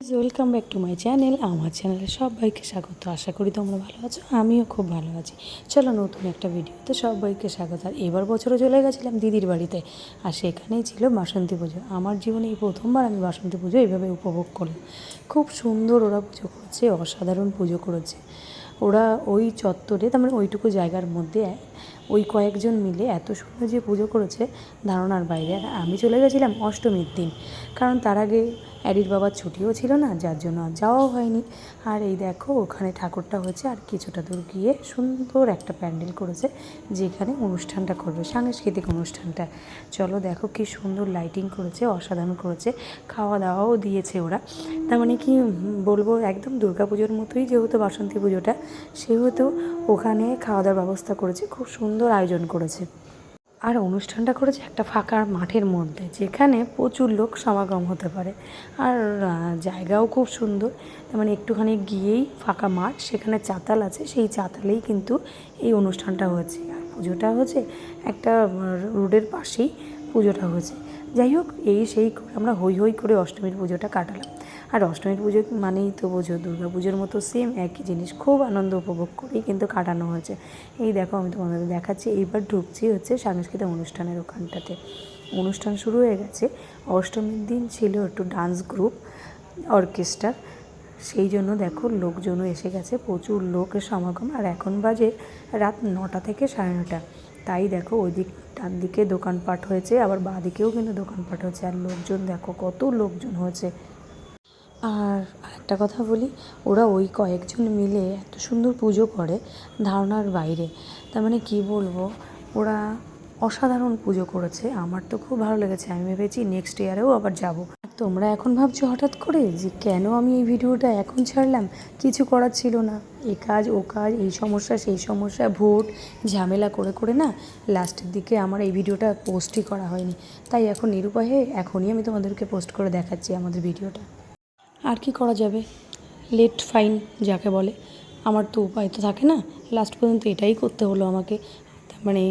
Welcome back to my channel. আমার চ্যানেলে সবাইকে স্বাগত। আশা করি তোমরা ভালো আছো, আমিও খুব ভালো আছি। চলো নতুন একটা ভিডিওতে সবাইকে স্বাগত। আর এবার বছরও চলে গেছিলাম দিদির বাড়িতে, আর সেখানেই ছিল বাসন্তী পুজো। আমার জীবনে এই প্রথমবার আমি বাসন্তী পুজো এইভাবে উপভোগ করলাম। খুব সুন্দর ওরা পুজো করেছে, অসাধারণ পুজো করেছে ওরা ওই চত্বরে, তার মানে ওইটুকু জায়গার মধ্যে ওই কয়েকজন মিলে এত সুন্দর যে পুজো করেছে ধারণার বাইরে। আর আমি চলে গেছিলাম অষ্টমীর দিন, কারণ তার আগে অ্যাডির বাবার ছুটিও ছিল না, যার জন্য আর যাওয়াও হয়নি। আর এই দেখো ওখানে ঠাকুরটা হয়েছে, আর কিছুটা দূর গিয়ে সুন্দর একটা প্যান্ডেল করেছে যেখানে অনুষ্ঠানটা করবে, সাংস্কৃতিক অনুষ্ঠানটা। চলো দেখো কি সুন্দর লাইটিং করেছে, অসাধারণ করেছে। খাওয়া দাওয়াও দিয়েছে ওরা, তার মানে কি বলবো, একদম দুর্গাপুজোর মতোই যেহেতু বাসন্তী পুজোটা, সেহেতু ওখানে খাওয়া দাওয়ার ব্যবস্থা করেছে, খুব সুন্দর আয়োজন করেছে। আর অনুষ্ঠানটা করেছে একটা ফাঁকা মাঠের মধ্যে, যেখানে প্রচুর লোক সমাগম হতে পারে। আর জায়গাও খুব সুন্দর, মানে একটুখানি গিয়েই ফাঁকা মাঠ, সেখানে চাতাল আছে, সেই চাতালেই কিন্তু এই অনুষ্ঠানটা হয়েছে। আর পুজোটা হয়েছে একটা রোডের পাশেই পুজোটা হয়েছে। যাই হোক, এই সেই করে আমরা হই হই করে অষ্টমীর পুজোটা কাটালাম। আর অষ্টমীর পুজো মানেই তো বোঝো, দুর্গা পুজোর মতো সেম একই জিনিস, খুব আনন্দ উপভোগ করেই কিন্তু কাটানো হয়েছে। এই দেখো আমি তোমাদের দেখাচ্ছি, এইবার ঢুকছি হচ্ছে সাংস্কৃতিক অনুষ্ঠানের ওখানটাতে। অনুষ্ঠান শুরু হয়ে গেছে। অষ্টমীর দিন ছিল একটু ডান্স গ্রুপ, অর্কেস্ট্রা, সেই জন্য দেখো লোকজনও এসে গেছে, প্রচুর লোকের সমাগম। আর এখন বাজে রাত 9টা থেকে 9:30। তাই দেখো ওই দিক ডান দিকে দোকানপাট হয়েছে, আবার বাঁ দিকেও কিন্তু দোকানপাট হয়েছে। আর লোকজন দেখো কত লোকজন হয়েছে। আর একটা কথা বলি, ওরা ওই কয়েকজন মিলে এত সুন্দর পুজো করে ধারণার বাইরে। তার মানে কী বলবো, ওরা অসাধারণ পুজো করেছে। আমার তো খুব ভালো লেগেছে, আমি ভেবেছি নেক্সট ইয়ারেও আবার যাব। আর তোমরা এখন ভাবছো হঠাৎ করে যে কেন আমি এই ভিডিওটা এখন ছাড়লাম। কিছু করার ছিল না, এ কাজ ও কাজ, এই সমস্যা সেই সমস্যা, ভোট ঝামেলা করে করে না লাস্টের দিকে আমার এই ভিডিওটা পোস্টই করা হয়নি। তাই এখন নিরুপায়ে এখনই আমি তোমাদেরকে পোস্ট করে দেখাচ্ছি আমাদের ভিডিওটা। আর কি করা যাবে, লেট ফাইন যাকে বলে। আমার তো উপায় তো থাকে না, লাস্ট পর্যন্ত এটাই করতে হলো আমাকে। তার মানে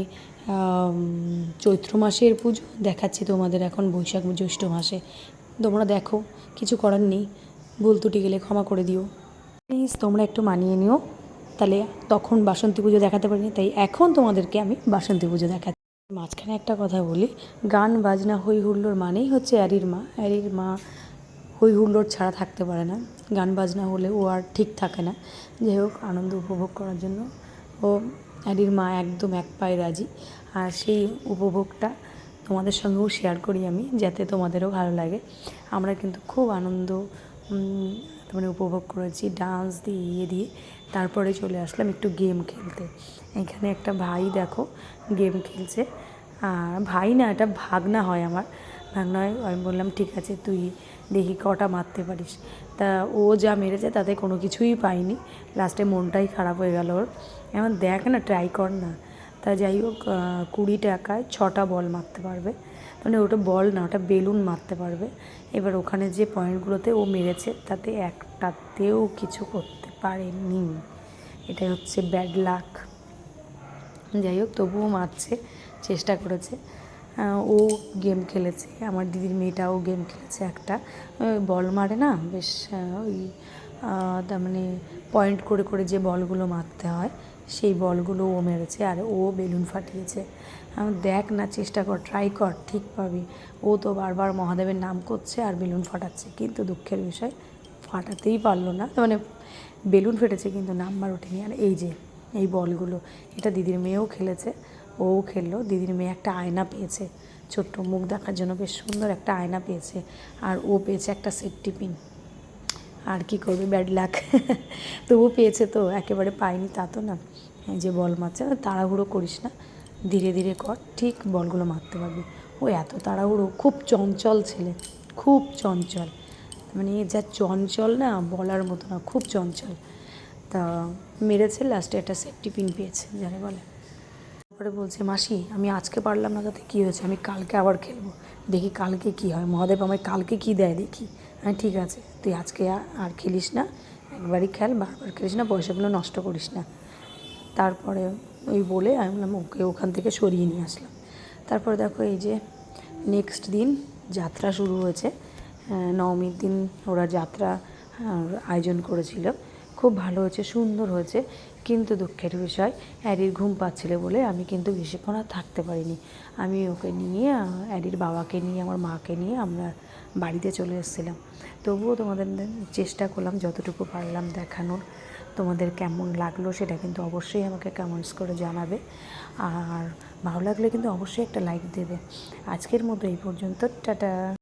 চৈত্র মাসের পুজো দেখাচ্ছি তোমাদের এখন বৈশাখ জ্যৈষ্ঠ মাসে। তোমরা দেখো, কিছু করার নেই, ভুল ত্রুটি গেলে ক্ষমা করে দিও প্লিজ, তোমরা একটু মানিয়ে নিও। তাহলে তখন বাসন্তী পুজো দেখাতে পারিনি, তাই এখন তোমাদেরকে আমি বাসন্তী পুজো দেখাচ্ছি। মাঝখানে একটা কথা বলি, গান বাজনা হই হুল্লোড় মানেই হচ্ছে অ্যারির মা হই হুল্লোড় ছাড়া থাকতে পারে না। গান বাজনা হলে ও আর ঠিক থাকে না। যাই হোক, আনন্দ উপভোগ করার জন্য ও অ্যাডির মা একদম এক পায়ে রাজি। আর সেই উপভোগটা তোমাদের সঙ্গেও শেয়ার করি আমি, যাতে তোমাদেরও ভালো লাগে। আমরা কিন্তু খুব আনন্দ মানে উপভোগ করেছি, ডান্স দিয়ে তারপরে চলে আসলাম একটু গেম খেলতে। এখানে একটা ভাই দেখো গেম খেলছে, আর ভাই না, এটা ভাগনা হয় আমার, ভাগনা হয়। আমি বললাম ঠিক আছে, তুই দেখি কটা মারতে পারিস। তা ও যা মেরেছে তাতে কোনো কিছুই পাইনি, লাস্টে মনটাই খারাপ হয়ে গেল ওর। এমন দেখ না, ট্রাই কর না। তা যাই হোক, 20 টাকায় 6টা বল মারতে পারবে, মানে ওটা বল না, ওটা বেলুন মারতে পারবে। এবার ওখানে যে পয়েন্টগুলোতে ও মেরেছে তাতে একটাতেও কিছু করতে পারেনি, এটাই হচ্ছে ব্যাড লাক। যাই হোক, তবুও মারছে, চেষ্টা করেছে। ও গেম খেলেছে, আমার দিদির মেয়েটাও গেম খেলেছে একটা, বল মারে না বেশ, ওই তার মানে পয়েন্ট করে করে যে বলগুলো মারতে হয় সেই বলগুলো ও মেরেছে, আর ও বেলুন ফাটিয়েছে। দেখ না, চেষ্টা কর, ট্রাই কর, ঠিক পাবি। ও তো বারবার মহাদেবের নাম করছে আর বেলুন ফাটাচ্ছে, কিন্তু দুঃখের বিষয় ফাটাতেই পারলো না। মানে বেলুন ফেটেছে কিন্তু নাম্বার ওঠেনি। আর এই যে এই বলগুলো, এটা দিদির মেয়েও খেলেছে, ও খেললো। দিদির মেয়ে একটা আয়না পেয়েছে, ছোট্ট মুখ দেখার জন্য বেশ সুন্দর একটা আয়না পেয়েছে, আর ও পেয়েছে একটা সেফটি পিন। আর কি করবে, ব্যাড লাক। তবু পেয়েছে, তো একেবারে পায়নি তা তো না। এই যে বল মারছে, তাড়াহুড়ো করিস না, ধীরে ধীরে কর, ঠিক বলগুলো মারতে পারবি। ও এত তাড়াহুড়ো, খুব চঞ্চল ছেলে, খুব চঞ্চল, মানে যা চঞ্চল না বলার মতো না, খুব চঞ্চল। তা মেরেছে, লাস্টে একটা সেফটি পিন পেয়েছে যারা বলে। তারপরে বলছে, মাসি আমি আজকে পারলাম না, তাতে কী হয়েছে, আমি কালকে আবার খেলবো, দেখি কালকে কী হয়, মহাদেব আমায় কালকে কী দেয় দেখি। হ্যাঁ ঠিক আছে, তুই আজকে আর খেলিস না, একবারই খেল, বারবার খেলিস না, পয়সাগুলো নষ্ট করিস না। তারপরে ওই বলে আমি বললাম ওকে ওখান থেকে সরিয়ে নিয়ে আসলাম। তারপরে দেখো এই যে নেক্সট দিন যাত্রা শুরু হয়েছে, নবমীর দিন ওরা যাত্রা আয়োজন করেছিল। খুব ভালো হয়েছে, সুন্দর হয়েছে, কিন্তু দুঃখের বিষয় অ্যাডির ঘুম পাচ্ছিল বলে আমি কিন্তু বেশিক্ষণ আর থাকতে পারিনি। আমি ওকে নিয়ে, অ্যাডির বাবাকে নিয়ে, আমার মাকে নিয়ে আমরা বাড়িতে চলে এসেছিলাম। তবুও তোমাদের চেষ্টা করলাম যতটুকু পারলাম দেখানোর। তোমাদের কেমন লাগলো সেটা কিন্তু অবশ্যই আমাকে কমেন্টস করে জানাবে, আর ভালো লাগলে কিন্তু অবশ্যই একটা লাইক দেবে। আজকের মতো এই পর্যন্ত, টাটা।